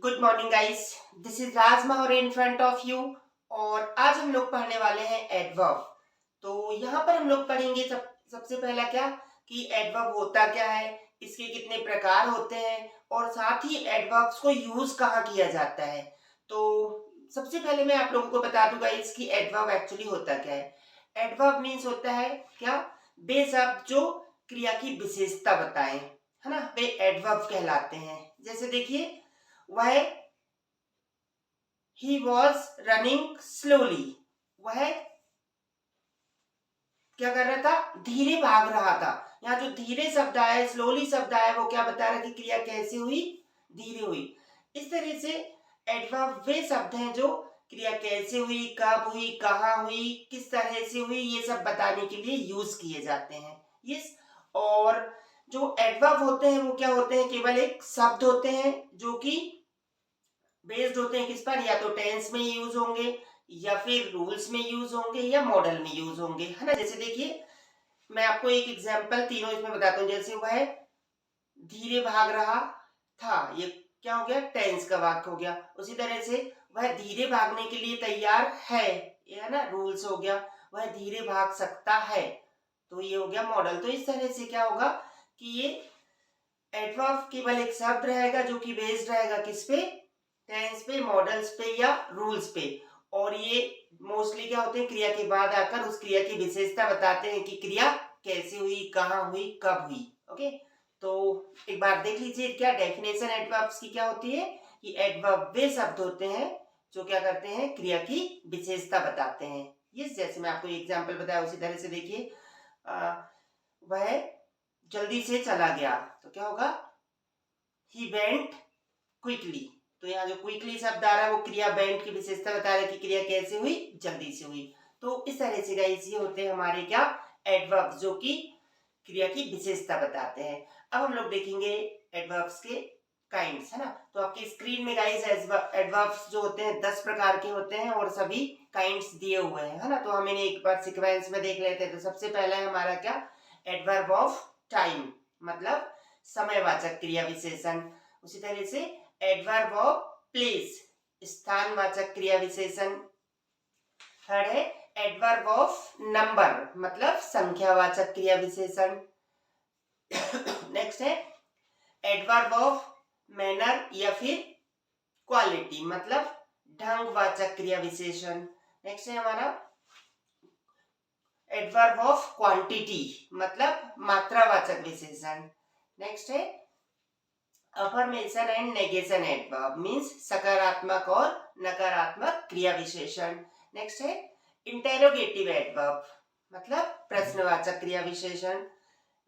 Good morning guys. This is Raj Mahauri in front of you. और आज हम लोग पढ़ने वाले हैं एडवर्ब। तो यहाँ पर हम लोग पढ़ेंगे सबसे पहला क्या कि एडवर्ब होता क्या है, इसके कितने प्रकार होते हैं और साथ ही एडवर्ब्स को यूज कहाँ किया जाता है। तो सबसे पहले मैं आप लोगों को बता दूं गाइस कि एडवर्ब एक्चुअली होता क्या है। एडवर्ब मीन्स होता है क्या, वे शब्द जो क्रिया की विशेषता बताएं, है ना, वे एडवर्ब कहलाते हैं। जैसे देखिए, वह he was running slowly, वह क्या कर रहा था, धीरे भाग रहा था। यहाँ जो धीरे शब्द आया है, स्लोली शब्द आया है, वो क्या बता रहा है कि क्रिया कैसे हुई, धीरे हुई। इस तरह से एडवर्ब वे शब्द हैं जो क्रिया कैसे हुई, कब हुई, कहाँ हुई, किस तरह से हुई, ये सब बताने के लिए यूज किए जाते हैं। यस। और जो एडवर्ब होते हैं वो क्या होते हैं, केवल एक शब्द होते हैं जो कि बेस्ड होते हैं किस पर, या तो टेंस में यूज होंगे या फिर रूल्स में यूज होंगे या मॉडल में यूज होंगे, है ना। जैसे देखिए, मैं आपको एक एग्जांपल तीनों इसमें बताता हूँ। जैसे वह धीरे भाग रहा था, ये क्या हो गया, टेंस का वाक्य हो गया। उसी तरह से वह धीरे भागने के लिए तैयार है, ये है ना, रूल्स हो गया। वह धीरे भाग सकता है, तो ये हो गया मॉडल। तो इस तरह से क्या होगा कि ये एडवर्ब केवल एक शब्द रहेगा जो कि बेस्ड रहेगा किस पे, टेंस पे, मॉडल्स पे या रूल्स पे। और ये मोस्टली क्या होते हैं, क्रिया के बाद आकर उस क्रिया की विशेषता बताते हैं कि क्रिया कैसे हुई, कहाँ हुई, कब हुई। ओके, तो एक बार देख लीजिए क्या डेफिनेशन एडवर्ब्स की क्या होती है कि एडवर्ब वे शब्द होते हैं जो क्या करते हैं, क्रिया की विशेषता बताते हैं। ये जैसे मैं आपको एग्जाम्पल बताया उसी तरह से देखिए, वह जल्दी से चला गया, तो क्या होगा, ही वेंट क्विकली। तो यहाँ जो क्विकली शब्द आ रहा है वो क्रिया वेंट की विशेषता बता रहा है कि क्रिया कैसे हुई, जल्दी से हुई। तो इस तरह से गाइस ये होते हैं हमारे क्या, एडवर्ब्स जो कि क्रिया की विशेषता बताते हैं। अब हम लोग देखेंगे एडवर्ब्स के काइंड्स, है ना। तो आपकी स्क्रीन में गाइस एडवर्ब्स जो होते हैं 10 प्रकार के होते हैं और सभी काइंड्स दिए हुए हैं, है ना। तो हम इन्हें एक बार सीक्वेंस में देख लेते हैं। तो सबसे पहला है हमारा क्या, एडवर्ब ऑफ टाइम, मतलब समयवाचक क्रिया विशेषण। उसी तरह से एडवर्ब ऑफ प्लेस, स्थानवाचक क्रिया विशेषण। थर्ड है एडवर्ब ऑफ नंबर, मतलब संख्यावाचक क्रिया विशेषण। नेक्स्ट है एडवर्ब ऑफ मैनर या फिर क्वालिटी, मतलब ढंगवाचक क्रिया विशेषण। नेक्स्ट है हमारा एडवर्ब ऑफ क्वांटिटी, मतलब मात्रावाचक विशेषण। नेक्स्ट है affirmation and negation adverb, means सकारात्मक और नकारात्मक क्रिया विशेषण। नेक्स्ट है इंटेरोगेटिव एडवर्ब, मतलब प्रश्नवाचक क्रिया विशेषण।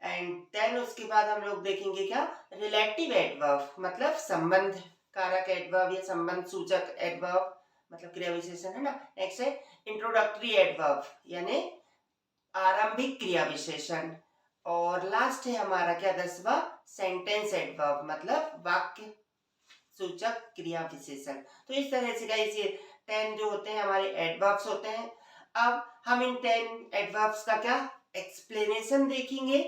एंड देन उसके बाद हम लोग देखेंगे क्या, रिलेटिव एडवर्ब, मतलब संबंध कारक एडवर्ब या संबंध सूचक एडवर्ब, मतलब क्रिया विशेषण, है ना। नेक्स्ट है इंट्रोडक्टरी एडवर्ब, यानी आरंभिक क्रिया विशेषण। और लास्ट है हमारा क्या, 10वां सेंटेंस एडवर्ब, मतलब वाक्य सूचक क्रिया विशेषण। तो इस तरह से गाइस ये 10 जो होते हैं हमारे एडवर्ब्स होते हैं। अब हम इन 10 एडवर्ब्स का क्या एक्सप्लेनेशन देखेंगे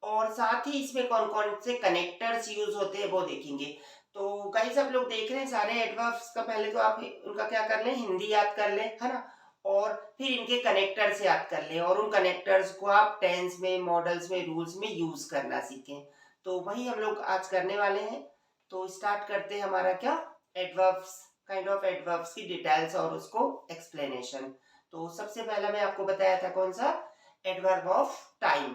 और साथ ही इसमें कौन कौन से कनेक्टर्स यूज होते हैं वो देखेंगे। तो गाइस आप लोग देख रहे हैं सारे एडवर्ब्स का, पहले तो आप उनका क्या कर लें, हिंदी याद कर लें, है ना। और फिर इनके कनेक्टर्स याद कर लें और उन कनेक्टर्स को आप टेंस में, मॉडल्स में, रूल्स में यूज करना सीखें। तो वही हम लोग आज करने वाले हैं। तो स्टार्ट करते हैं हमारा क्या, एडवर्ब्स, काइंड ऑफ एडवर्ब्स की डिटेल्स और उसको एक्सप्लेनेशन। तो सबसे पहला मैं आपको बताया था कौन सा, एडवर्ब ऑफ टाइम।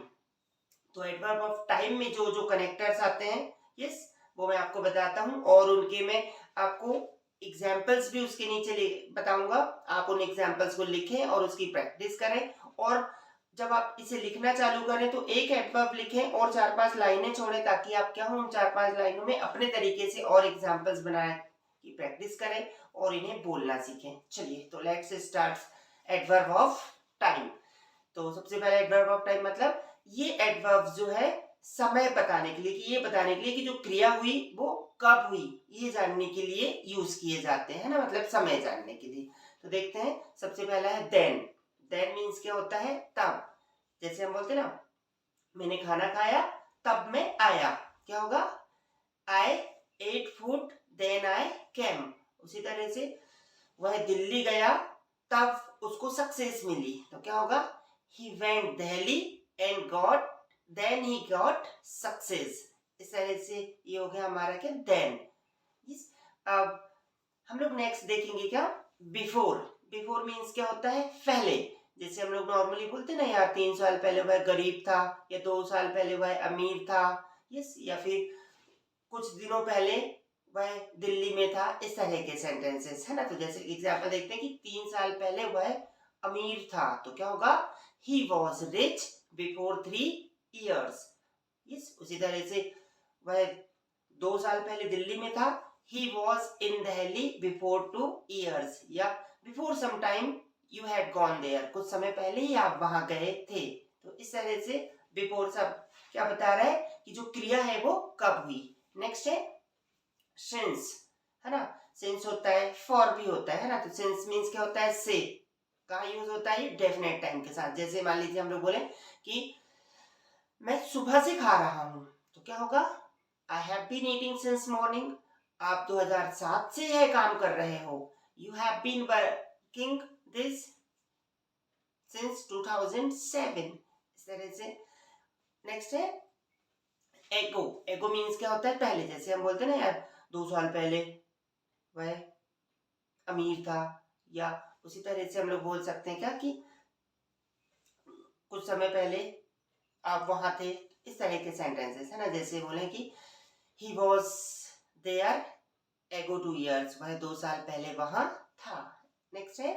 तो एडवर्ब ऑफ टाइम में जो जो कनेक्टर्स आते हैं, यस, वो मैं आपको बताता हूँ और उनके मैं आपको एग्जाम्पल्स भी उसके नीचे बताऊंगा। आप उन एग्जाम्पल्स को लिखें और उसकी प्रैक्टिस करें। और जब आप इसे लिखना चालू करें तो एक एडवर्ब लिखें और 4-5 लाइनें छोड़ें, ताकि आप क्या हो, उन 4-5 लाइनों में अपने तरीके से और एग्जाम्पल्स बनाए की प्रैक्टिस करें और इन्हें बोलना सीखें। चलिए तो let's start adverb of time. तो सबसे पहले एडवर्ब ऑफ टाइम, मतलब ये एडवर्ब जो है समय बताने के लिए, कि ये बताने के लिए कि जो क्रिया हुई वो कब हुई, ये जानने के लिए यूज किए जाते हैं ना, मतलब समय जानने के लिए। तो देखते हैं, सबसे पहला है देन। देन मीन्स क्या होता है, तब। जैसे हम बोलते हैं ना, मैंने खाना खाया तब मैं आया, क्या होगा, I ate food then I came, उसी तरह से वह दिल्ली गया तब उसको सक्सेस मिली, तो क्या होगा, he went Delhi and got, then he got success. इस तरह से ये हो गया हमारा क्या, देन। अब हम लोग नेक्स्ट देखेंगे क्या, बिफोर। बिफोर मीन्स क्या होता है, पहले। जैसे हम लोग नॉर्मली बोलते हैं ना यार 3 साल पहले वह गरीब था, या 2 साल पहले वह अमीर था, यस, या फिर कुछ दिनों पहले वह दिल्ली में था, इस तरह के सेंटेंसेस है ना। तो जैसे एग्जांपल देखते हैं कि 3 साल पहले वह अमीर था, तो क्या होगा, he was rich before 3 years। Yes, उसी तरह से वह 2 साल पहले दिल्ली में था, he was in Delhi before 2 years, या before some time you had gone there, कुछ समय पहले ही आप वहां गए थे। तो इस तरह से बिफोर सब क्या बता रहा है कि जो क्रिया है वो कब हुई। नेक्स्ट है सिंस, है ना। सिंस होता है, फॉर भी होता है ना। तो सिंस मीन्स क्या होता है, से। कहाँ यूज होता है, डेफिनेट टाइम के साथ। जैसे मान लीजिए हम लोग बोले कि मैं सुबह से खा रहा हूं, तो क्या होगा, I have been eating since morning. आप 2007 से यह काम कर रहे हो, you have been working this since 2007, इस तरह से। नेक्स्ट है एगो। एगो मीन्स क्या होता है, पहले। जैसे हम बोलते हैं ना यार 2 साल पहले वह अमीर था, या उसी तरह से हम लोग बोल सकते हैं क्या कि कुछ समय पहले आप वहां थे, इस तरह के सेंटेंसेस है ना। जैसे बोले कि ही वॉज देयर एगो 2 years, वह 2 साल पहले वहां था। नेक्स्ट है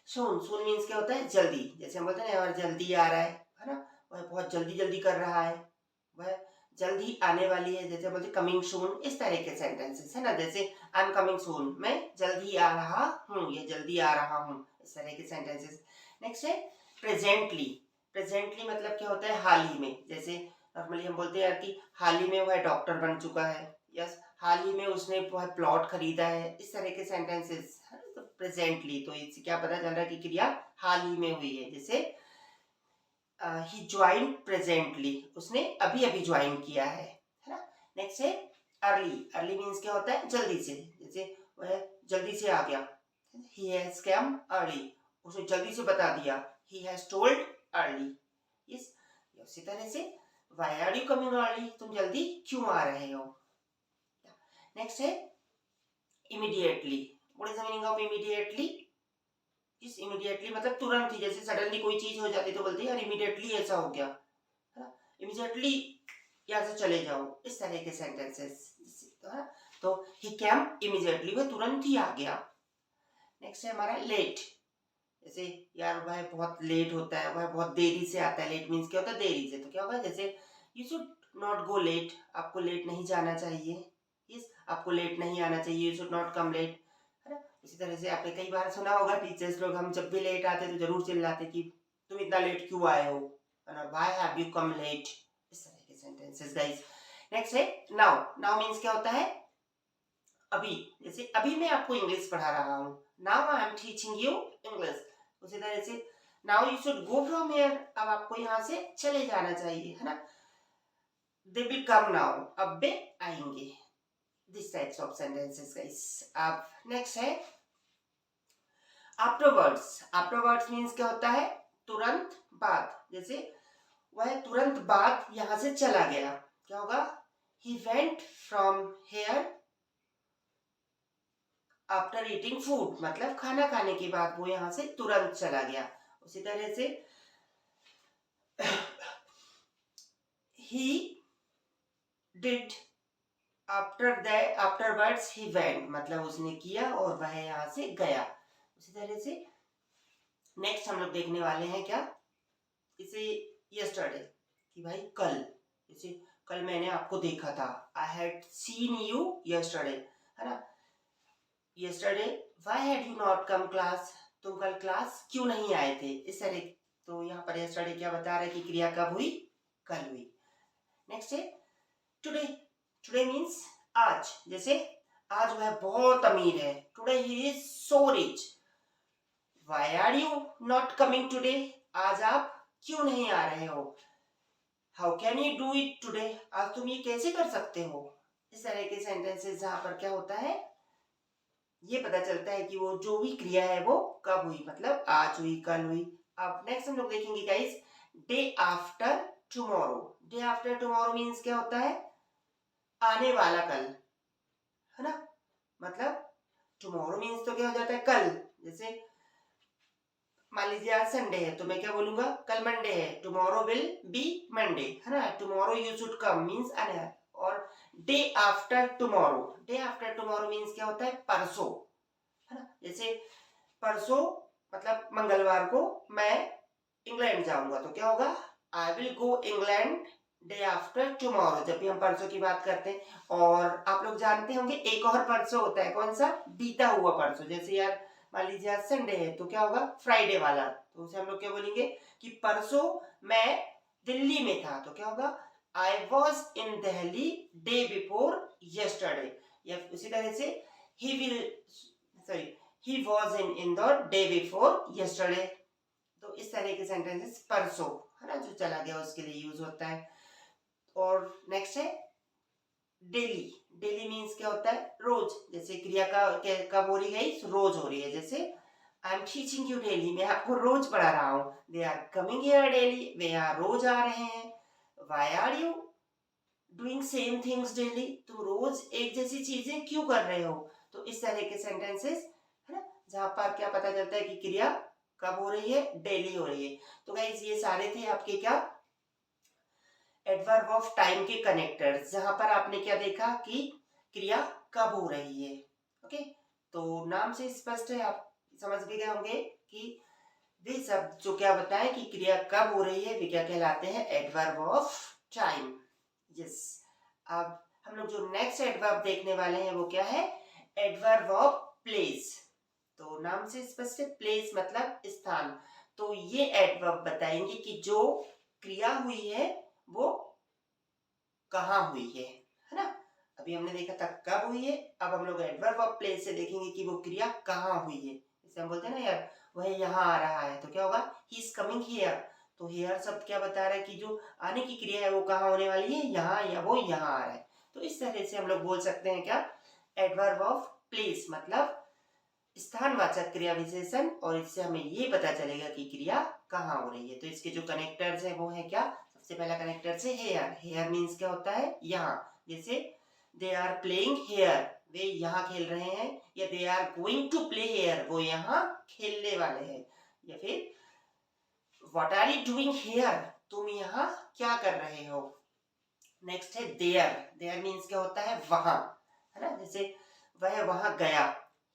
सून। सून मीन्स क्या होता है, जल्दी। जैसे हम बोलते हैं ना यार जल्दी आ रहा है ना, वह बहुत जल्दी जल्दी कर रहा है, वह जल्दी आने वाली है। जैसे बोलते कमिंग सून, इस तरह के सेंटेंसेस है ना। जैसे आई एम कमिंग सून, मैं जल्दी आ रहा हूँ, या जल्दी आ रहा हूँ, इस तरह के सेंटेंसेस। नेक्स्ट है प्रेजेंटली। प्रेजेंटली मतलब क्या होता है, हाल ही में। जैसे नॉर्मली हम बोलते हैं यार कि हाल ही में वह डॉक्टर बन चुका है, यस, हाल ही में उसने वह प्लॉट खरीदा है, इस तरह के सेंटेंसेस। तो प्रेजेंटली, तो इससे क्या पता चल रहा है कि क्रिया हाल ही में हुई है। जैसे ही ज्वाइन प्रेजेंटली, उसने अभी अभी ज्वाइन किया है ना। नेक्स्ट है अर्ली। अर्ली मीन्स क्या होता है, जल्दी से। जैसे वह जल्दी से आ गया, ही हैज कम अर्ली, उसने जल्दी से बता दिया, he has told early. Yes, उसी तरह से why are you coming early, तुम जल्दी क्यों आ रहे हो। नेक्स्ट है immediately. What is the meaning of immediately. इस इमीडिएटली मतलब तुरंत ही। जैसे सडनली कोई चीज हो जाती तो बोलते हैं यार इमीडिएटली ऐसा हो गया, इमीडिएटली यहाँ से चले जाओ, इस तरह के सेंटेंसेस। तो ही केम इमीडिएटली, वह तुरंत ही आ गया। नेक्स्ट है हमारा लेट। जैसे यार वह बहुत लेट होता है, वह बहुत देरी से आता है। लेट मीन्स क्या होता है, देरी से। तो क्या होगा, जैसे you should not go late, आपको लेट नहीं जाना चाहिए। यस, आपको लेट नहीं आना चाहिए, you should not come late, है ना। इसी तरह से आपने कई बार सुना होगा टीचर्स लोग, हम जब भी लेट आते तो जरूर चिल्लाते कि तुम इतना लेट क्यों आए हो, है ना, why have you come late, इस तरह के सेंटेंसेस गाइस। नेक्स्ट है नाउ। नाउ मीन्स क्या होता है, अभी। जैसे अभी मैं आपको इंग्लिश पढ़ा रहा हूँ, now I am teaching you English. उसी तरह से now you should go from here, अब आपको यहाँ से चले जाना चाहिए, है ना। दे विल कम नाउ, अब वे आएंगे। This types of sentences guys. अब नेक्स्ट है आफ्टरवर्ड्स। आफ्टरवर्ड्स मीन्स क्या होता है, तुरंत बाद। जैसे वह तुरंत बाद यहाँ से चला गया, क्या होगा, he went from here after eating food, मतलब खाना खाने के बाद वो यहाँ से तुरंत चला गया। उसी तरह से he did afterwards he went, मतलब उसने किया और वह यहाँ से गया। उसी तरह से नेक्स्ट हम लोग देखने वाले हैं क्या, इसे यस्टरडे, कि भाई कल। जैसे कल मैंने आपको देखा था, I had seen you yesterday, है ना। Yesterday why had you not come class, तुम कल क्लास क्यों नहीं आए थे, इस तरह। तो यहाँ पर यस्टरडे क्या बता रहा है कि क्रिया कब हुई, कल हुई। नेक्स्ट है टुडे। टुडे मीन्स आज। जैसे आज वह बहुत अमीर है, today he is so rich. Why are you not coming today, आज आप क्यों नहीं आ रहे हो। How can you do it today, आज तुम ये कैसे कर सकते हो। इस तरह के सेंटेंसेस जहां पर क्या होता है, ये पता चलता है कि वो जो भी क्रिया है वो कब हुई, मतलब आज हुई, कल हुई। अब नेक्स्ट हम लोग देखेंगे guys, day after tomorrow. Day after tomorrow means क्या होता है, आने वाला कल, है ना। मतलब टुमारो मीन्स तो क्या हो जाता है, कल। जैसे मान लीजिए आज संडे है तो मैं क्या बोलूंगा, कल मंडे है, टुमारो विल बी मंडे, है ना। Tomorrow you should come means आने। और day after tomorrow, day after tomorrow means क्या होता है, परसों, है ना। जैसे परसों मतलब मंगलवार को मैं इंग्लैंड जाऊंगा तो क्या होगा, आई will go England day after tomorrow, जब भी हम परसों की बात करते हैं। और आप लोग जानते होंगे एक और परसों होता है, कौन सा, बीता हुआ परसों। जैसे यार मान लीजिए आज संडे है तो क्या होगा, फ्राइडे वाला, तो उसे हम लोग क्या बोलेंगे कि परसों मैं दिल्ली में था, तो क्या होगा, I was in Delhi day before yesterday. या उसी तरह से he will, sorry, he was in Indore day before yesterday. तो इस तरह के सेंटेंसेस परसों, है ना, जो चला गया उसके लिए यूज होता है। और नेक्स्ट है डेली। डेली मीन्स क्या होता है, रोज। जैसे क्रिया का कब हो रही है, रोज हो रही है। जैसे I am teaching you daily, मैं आपको रोज पढ़ा रहा हूँ। They are coming here daily, वे यहाँ रोज आ रहे हैं। Why are you doing same things daily, तुम रोज एक जैसी चीजें क्यों कर रहे हो। तो इस तरह के सेंटेंसेस, है ना, जहां पर क्या पता चलता है कि क्रिया कब हो रही है, डेली हो रही है। तो गाइस ये सारे थे आपके क्या, एडवर्ब ऑफ टाइम के कनेक्टर्स, जहां पर आपने क्या देखा कि क्रिया कब हो रही है। ओके, तो नाम से स्पष्ट है, आप समझ भी गए होंगे कि वे सब जो क्या बताएं कि क्रिया कब हो रही है, वे क्या कहलाते हैं, एडवर्ब ऑफ टाइम। यस, अब हम लोग जो नेक्स्ट एडवर्ब देखने वाले हैं वो क्या है, एडवर्ब ऑफ प्लेस। तो नाम से स्पष्ट है, प्लेस मतलब स्थान। तो ये एडवर्ब बताएंगे कि जो क्रिया हुई है वो कहाँ हुई है ना। अभी हमने देखा था कब हुई है, अब हम लोग एडवर्ब ऑफ प्लेस से देखेंगे कि वो क्रिया कहाँ हुई है। जैसे हम बोलते हैं ना यार, वह यहाँ आ रहा है, तो क्या होगा, ही इज कमिंग हियर। तो हियर शब्द क्या बता रहा है कि जो आने की क्रिया है वो कहाँ होने वाली है, यहाँ, या वो यहाँ आ रहा है। तो इस तरह से हम लोग बोल सकते हैं क्या, एडवर्ब ऑफ प्लेस मतलब स्थानवाचक क्रिया विशेषण। और इससे हमें ये पता चलेगा कि क्रिया कहाँ हो रही है। तो इसके जो कनेक्टर्स है वो है क्या, सबसे पहला कनेक्टर से हेयर। हेयर मीन्स क्या होता है, यहाँ। जैसे दे आर प्लेइंग हेयर, वे यहाँ खेल रहे हैं। या they are going to play here, वो यहाँ खेलने वाले हैं। या फिर what are you doing here, तुम यहाँ क्या कर रहे हो। नेक्स्ट है देयर। देयर मीन्स क्या होता है, वहां, है ना। जैसे वह वहां गया,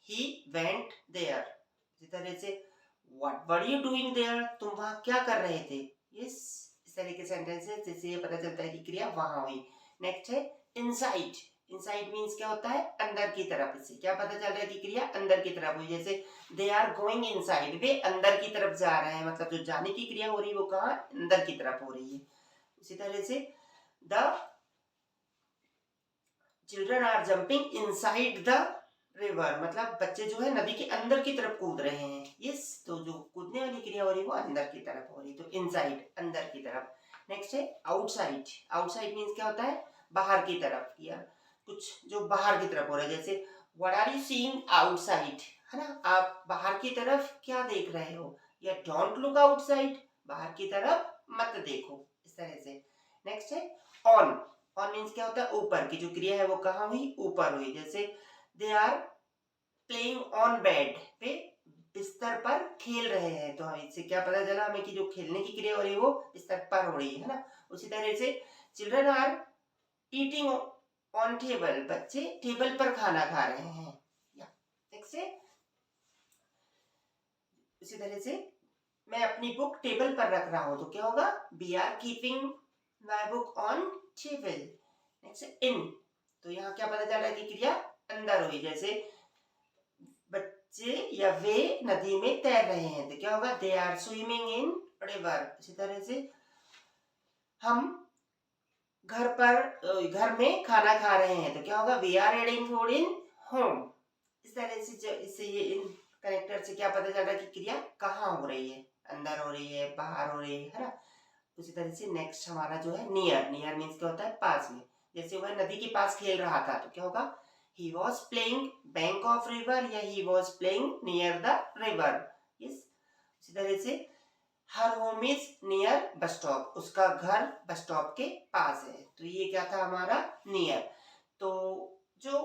ही वेंट देयर। इसी तरह से what were you doing there, तुम वहां क्या कर रहे थे। इस तरह के सेंटेंसेस जिससे ये पता चलता है कि क्रिया वहां हुई। नेक्स्ट है इनसाइड। इनसाइड मीन्स क्या होता है, अंदर की तरफ। इससे क्या पता चल रहा है कि क्रिया अंदर की तरफ हुई। जैसे दे आर गोइंग इनसाइड, वे अंदर की तरफ जा रहे हैं, मतलब जो जाने की क्रिया हो रही है वो कहाँ, अंदर की तरफ हो रही है। उसी तरह से the children are jumping inside the river, मतलब बच्चे जो है नदी के अंदर की तरफ कूद रहे हैं। यस, तो जो कूदने वाली क्रिया हो रही है वो अंदर की तरफ हो रही है, तो इनसाइड अंदर की तरफ। नेक्स्ट है आउटसाइड। आउटसाइड मीन्स क्या होता है, बाहर की तरफ, या कुछ जो बाहर की तरफ हो रहा है। जैसे what are you seeing outside, है ना, आप बाहर की तरफ क्या देख रहे हो। या डोंट लुक आउटसाइड, बाहर की तरफ मत देखो, इस तरह से। नेक्स्ट है ऑन। ऑन मीन्स क्या होता है, ऊपर की जो क्रिया है वो कहाँ हुई, ऊपर हुई। जैसे they are playing on bed, वे बिस्तर पर खेल रहे हैं। तो इससे क्या पता चला हमें कि जो खेलने की क्रिया हो रही है वो बिस्तर पर हो रही है ना। उसी तरह से children are eating on table, बच्चे टेबल पर खाना खा रहे हैं। नेक्स्ट है उसी तरह से मैं अपनी बुक टेबल पर रख रहा हूं, तो क्या होगा, we are keeping my book on table. Next in, तो यहाँ क्या पता चल रहा है कि क्रिया अंदर हुई। जैसे बच्चे या वे नदी में तैर रहे हैं, तो क्या होगा, they are swimming in river. इसी तरह से हम घर में खाना खा रहे हैं, तो क्या होगा, we are eating food in home. इस तरह से इससे ये इन कनेक्टर से क्या पता चल रहा है कि क्रिया कहाँ हो रही है, अंदर हो रही है, बाहर हो रही है ना। उसी तरह से नेक्स्ट हमारा जो है नियर। नियर मीन्स क्या होता है, पास में। जैसे वह नदी के पास खेल रहा था, तो क्या होगा, he was playing bank of river या he was playing near the river. इसी तरह से her home is near bus stop, उसका घर बस स्टॉप के पास है। तो ये क्या था हमारा नियर। तो जो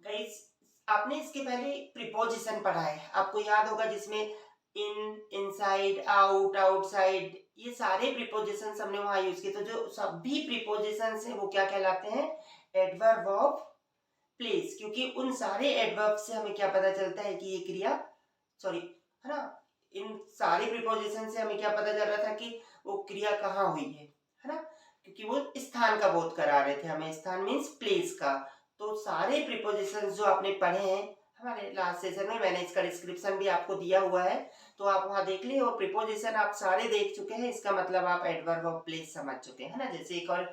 गाइस आपने इसके पहले प्रीपोजिशन पढ़ा है, आपको याद होगा, जिसमें इन, इनसाइड, आउट, आउटसाइड, ये सारे प्रीपोजिशंस हमने वहां यूज किए। तो जो सभी प्रीपोजिशंस है वो क्या कहलाते हैं, एडवर्ब ऑफ प्लेस, क्योंकि उन सारे एडवर्ब से हमें क्या पता चलता है कि ये क्रिया, सॉरी, है ना, इन सारे प्रीपोजिशन से हमें क्या पता चल रहा था कि वो क्रिया कहाँ हुई है ना, क्योंकि वो स्थान का बोध करा रहे थे हमें, स्थान मीन्स प्लेस का। तो सारे प्रीपोजिशन जो आपने पढ़े हैं हमारे लास्ट सेशन में, मैंने इसका डिस्क्रिप्शन भी आपको दिया हुआ है, तो आप वहां देख लिए, और प्रीपोजिशन आप सारे देख चुके हैं, इसका मतलब आप एडवर्ब ऑफ प्लेस समझ चुके हैं ना। जैसे एक और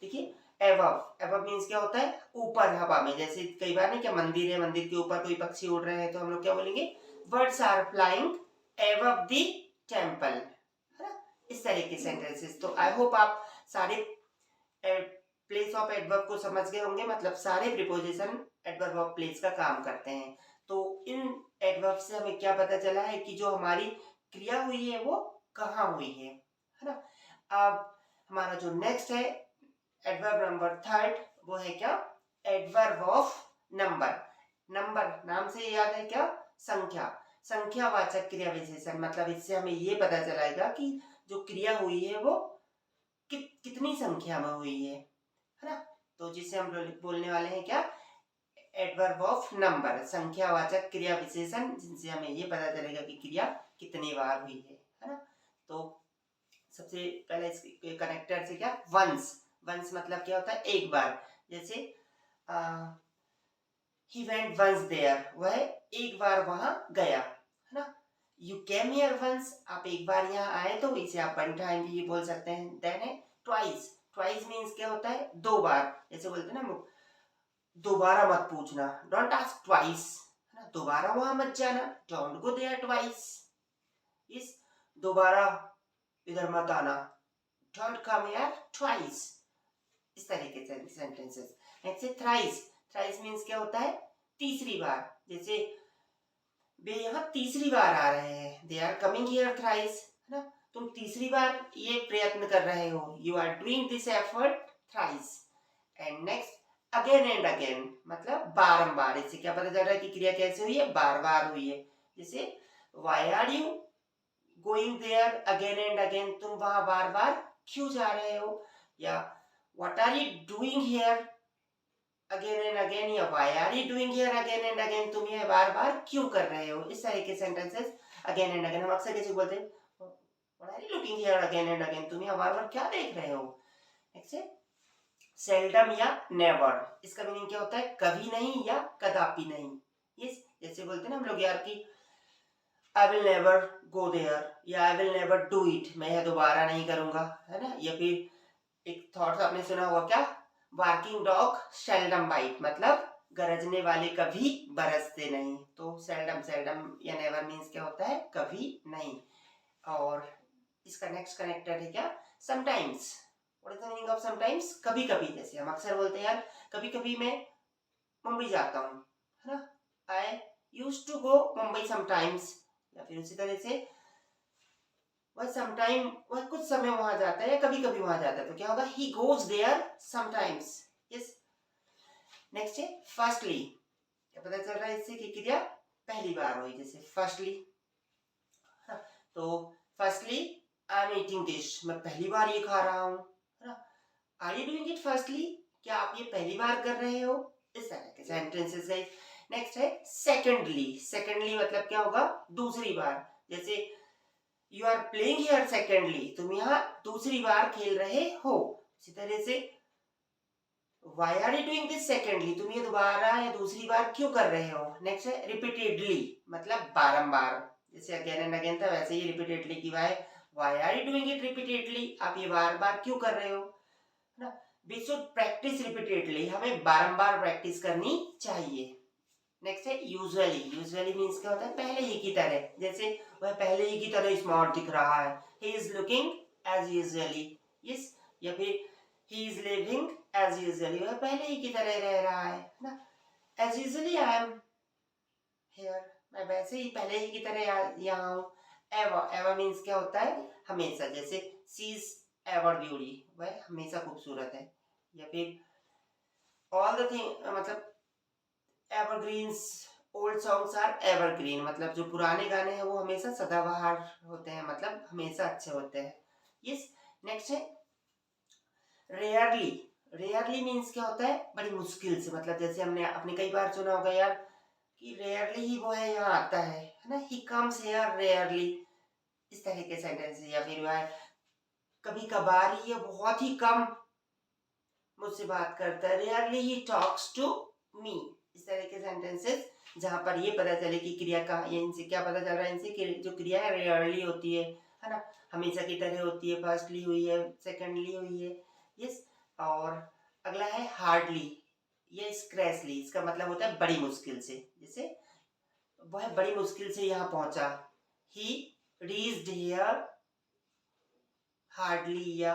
देखिए, एबव, एबव मीन्स क्या होता है, ऊपर हवा में। जैसे कई बार नहीं क्या, मंदिर है, मंदिर के ऊपर कोई पक्षी उड़ रहे हैं, तो हम लोग क्या बोलेंगे, birds are flying above the temple, है ना, इस तरह के सेंटेंसेस। तो आई होप आप सारे प्लेस ऑफ एडवर्ब को समझ गए होंगे, मतलब सारे प्रीपोजिशन एडवर्ब ऑफ प्लेस का काम करते हैं। तो इन एडवर्ब से हमें क्या पता चला है कि जो हमारी क्रिया हुई है वो कहाँ हुई है ना। अब हमारा जो नेक्स्ट है एडवर्ब नंबर थर्ड, वो है क्या, एडवर्ब ऑफ नंबर। नंबर नाम से याद है क्या, संख्या, संख्यावाचक क्रिया विशेषण। मतलब इससे हमें ये पता चलाएगा कि जो क्रिया हुई है वो कितनी संख्या में हुई है ना। तो जिसे हम बोलने वाले हैं क्या, एडवर्ब ऑफ नंबर, संख्यावाचक क्रिया विशेषण, जिनसे हमें ये पता चलेगा कि क्रिया कितनी बार हुई है ना। तो सबसे पहले इसके कनेक्टर से क्या, वंस, वंस मतलब क्या होता है, एक बार। जैसे he went once there, वह एक बार वहां गया, है ना। you came here once, आप एक बार यहाँ आए, तो इसे आप वन टाइम भी बोल सकते हैं। देन है ट्वाइस, ट्वाइस मीन्स क्या होता है, दो बार। जैसे बोलते हैं ना, दोबारा मत पूछना, डोंट आस्क ट्वाइस, है ना, दोबारा वहां मत जाना, डोंट गो देयर ट्वाइस। इस दोबारा इधर मत आना, डोंट कम हियर ट्वाइस। इस तरीके से सेंटेंसेस। नेक्स्ट है थ्राइस, थ्राइस मीन्स क्या होता है, तीसरी बार। जैसे वे यहाँ तीसरी बार आ रहे हैं, they are coming here thrice, है ना, तुम तीसरी बार ये प्रयत्न कर रहे हो, you are doing this effort thrice. And next again and again, मतलब बारंबार। इससे क्या पता चल रहा है कि क्रिया कैसे हुई है, बार बार हुई है। जैसे why are you going there again and again, तुम वहां बार बार क्यों जा रहे हो। या what are you doing here again and again, या why are you doing here again and again, तुम ये बार बार क्यों कर रहे हो। इस तरह के सेंटेंसेस अगेन एंड अगेन हम अक्सर कैसे बोलते हैं, why are you looking here again and again, तुम यहाँ बार बार क्या देख रहे हो। नेक्स्ट है सेल्डम या नेवर, इसका मीनिंग क्या होता है, कभी नहीं या कदापि नहीं। यस, जैसे बोलते हैं ना हम लोग यार कि I will never go there, या I will never do it, मैं यह दोबारा नहीं करूंगा, है ना। या फिर एक थॉट आपने सुना होगा क्या, बार्किंग डॉग सेल्डम बाइट, मतलब गरजने वाले कभी बरसते नहीं। तो सेल्डम, सेल्डम या नेवर मीन्स क्या होता है, कभी नहीं। और इसका नेक्स्ट कनेक्टर है क्या, sometimes. What is the meaning of sometimes, कभी कभी। जैसे हम अक्सर बोलते हैं यार कभी कभी मैं मुंबई जाता हूँ, है ना, I used to go Mumbai sometimes. या फिर उसी तरह से वह समटाइम, वह कुछ समय वहां जाता है या कभी कभी वहां जाता है, तो क्या होगा, he goes there sometimes. Yes. Next है फर्स्टली, क्या पता चल रहा है इससे कि क्रिया पहली बार हुई। जैसे फर्स्टली, तो firstly I am eating this, मैं पहली बार ये खा रहा हूँ, है ना। Are you doing it firstly, क्या आप ये पहली बार कर रहे हो। इस तरह के सेंटेंसेस है। नेक्स्ट है सेकेंडली, सेकेंडली मतलब क्या होगा, दूसरी बार। जैसे you are playing here secondly, तुम यहाँ दूसरी बार खेल रहे हो। इसी तरह से why are you doing this secondly, तुम ये दोबारा या दूसरी बार क्यों कर रहे हो। नेक्स्ट है रिपीटेडली, मतलब बारंबार। जैसे अगेन एंड अगेन था, वैसे ही रिपीटेडली की why are you doing it repeatedly, आप ये बार बार क्यों कर रहे हो ना। वी शुड प्रैक्टिस रिपीटेडली, हमें बारंबार प्रैक्टिस करनी चाहिए। नेक्स्ट है यूजुअली, यूजुअली मीन्स क्या होता है, पहले ही की तरह। जैसे वह पहले ही की तरह स्मार्ट दिख रहा है, he is looking as usually. Yes. या फिर he is living as usually, वह पहले ही की तरह रह रहा है ना। As usually I am here, मैं वैसे ही पहले ही की तरह यहाँ हूँ। एवर, एवर मीन्स क्या होता है, हमेशा, जैसे शी इज एवर ब्यूटी, वह हमेशा खूबसूरत है। या फिर ऑल द थिंग, मतलब evergreens, old songs are evergreen, मतलब जो पुराने गाने हैं वो हमेशा सदाबहार होते हैं, मतलब हमेशा अच्छे होते हैं। यस, नेक्स्ट है रेयरली। रेयरली मीन्स क्या होता है, बड़ी मुश्किल से, मतलब जैसे आपने कई बार सुना होगा यार कि रेयरली ही वो है यहाँ आता है ना, ही कम्स हियर रेयरली, इस तरह के सेंटेंस। या फिर वह कभी कभार ही, या बहुत ही कम मुझसे बात करता है, rarely he talks to me, इस तरह के सेंटेंसेस जहां पर ये पता चले कि क्रिया का, ये इनसे क्या पता चल रहा है, इनसे कि जो क्रिया है रेयरली होती है ना, हमेशा की तरह होती है, फर्स्टली हुई है, सेकेंडली हुई है। यस, और अगला है हार्डली या स्क्रैचली, इसका मतलब होता है बड़ी मुश्किल से, जैसे वह बड़ी मुश्किल से यहाँ पहुंचा, ही रीच्ड हियर हार्डली, या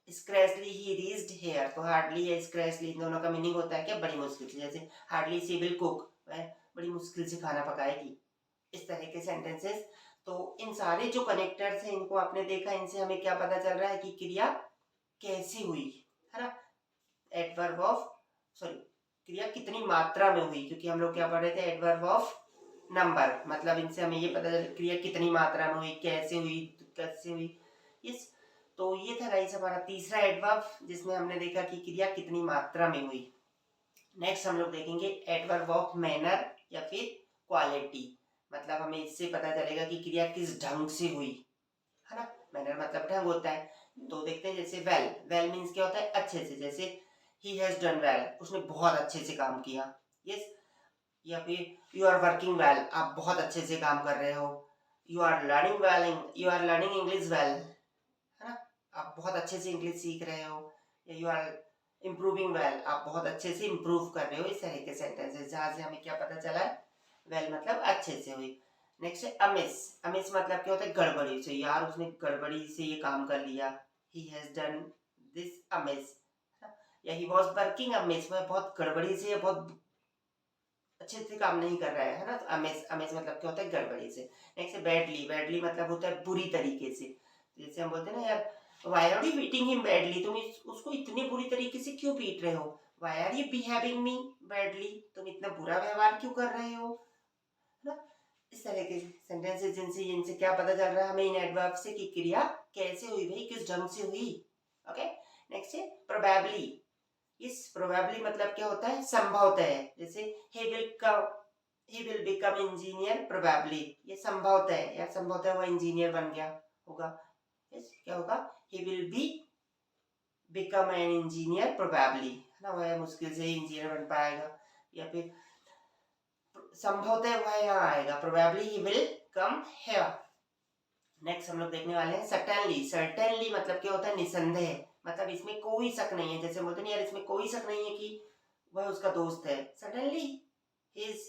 स्क्रैचली ही रीच्ड हियर। तो हार्डली या स्क्रैचली दोनों का मीनिंग होता है क्या, बड़ी मुश्किल से, जैसे हार्डली शी विल कुक, वह बड़ी मुश्किल से खाना पकाएगी, इस तरह के सेंटेंसेस। तो इन सारे जो कनेक्टर्स हैं इनको आपने देखा, इनसे हमें क्या पता चल रहा है कि क्रिया कैसी हुई, है ना, एडवर्ब ऑफ, सॉरी, क्रिया कितनी मात्रा में हुई, क्योंकि हम लोग क्या पढ़ रहे थे, एडवर्ब ऑफ नंबर, मतलब इनसे हमें ये पता चला क्रिया कितनी मात्रा में हुई, कैसे हुई, कैसे हुई। इस, तो ये था गाइस हमारा तीसरा एडवर्ब, जिसमें हमने देखा कि क्रिया कितनी मात्रा में हुई। नेक्स्ट हम लोग देखेंगे एडवर्ब ऑफ मैनर या फिर क्वालिटी, मतलब हमें इससे पता चलेगा कि क्रिया किस ढंग से हुई, है ना। मैनर मतलब ढंग होता है। तो देखते हैं, जैसे वेल, वेल मीन्स क्या होता है, अच्छे से, जैसे ही हैज डन वेल, उसने बहुत अच्छे से काम किया। यस, या फिर यू आर वर्किंग वेल, आप बहुत अच्छे से काम कर रहे हो। You are learning well, you are learning English well, है ना, आप बहुत अच्छे से इंग्लिश सीख रहे हो। या यू आर इम्प्रूविंग वेल, आप बहुत अच्छे से इम्प्रूव कर रहे हो, इस तरह के सेंटेंसेस जहाँ से हमें क्या पता चला है, वेल मतलब अच्छे से हुई। नेक्स्ट है अमिस, अमिस मतलब क्या होता है, गड़बड़ी से, यार उसने गड़बड़ी से ये काम कर लिया, he has done this Amish, या ही वाज वर्किंग अमिस, वह बहुत गड़बड़ी से, बहुत अच्छे से काम नहीं कर रहा है ना। तो अमेज, अमेज मतलब क्या होता है, गड़बड़ी से। नेक्स्ट है बैडली, बैडली मतलब होता है बुरी तरीके से, जैसे हम बोलते हैं ना यार, why are you beating him badly, तुम उसको इतनी बुरी तरीके से क्यों पीट रहे हो, why are you behaving me badly, तुम इतना बुरा व्यवहार क्यों कर रहे हो, है ना। इस तरह के सेंटेंसेस जिनसे जिनसे क्या पता चल रहा है हमें इन एडवर्ब से कि क्रिया कैसे हुई भाई, किस ढंग से हुई। ओके, नेक्स्ट है प्रोबेबली। इस प्रोबेबली मतलब क्या होता है, संभवतः, जैसे he will become engineer probably, ये संभवतः है या संभवतः वह इंजीनियर बन गया होगा। yes, क्या होगा, he will be become an engineer probably, है ना, वह मुश्किल से ही इंजीनियर बन पाएगा। या फिर संभवतः वह यहाँ आएगा, probably he will come here. Next हम लोग देखने वाले हैं सर्टेनली। सर्टेनली मतलब क्या होता है, निसंदेह, मतलब इसमें कोई शक नहीं है, जैसे बोलते नहीं यार इसमें कोई शक नहीं है कि वह उसका दोस्त है, सर्टेनली हिज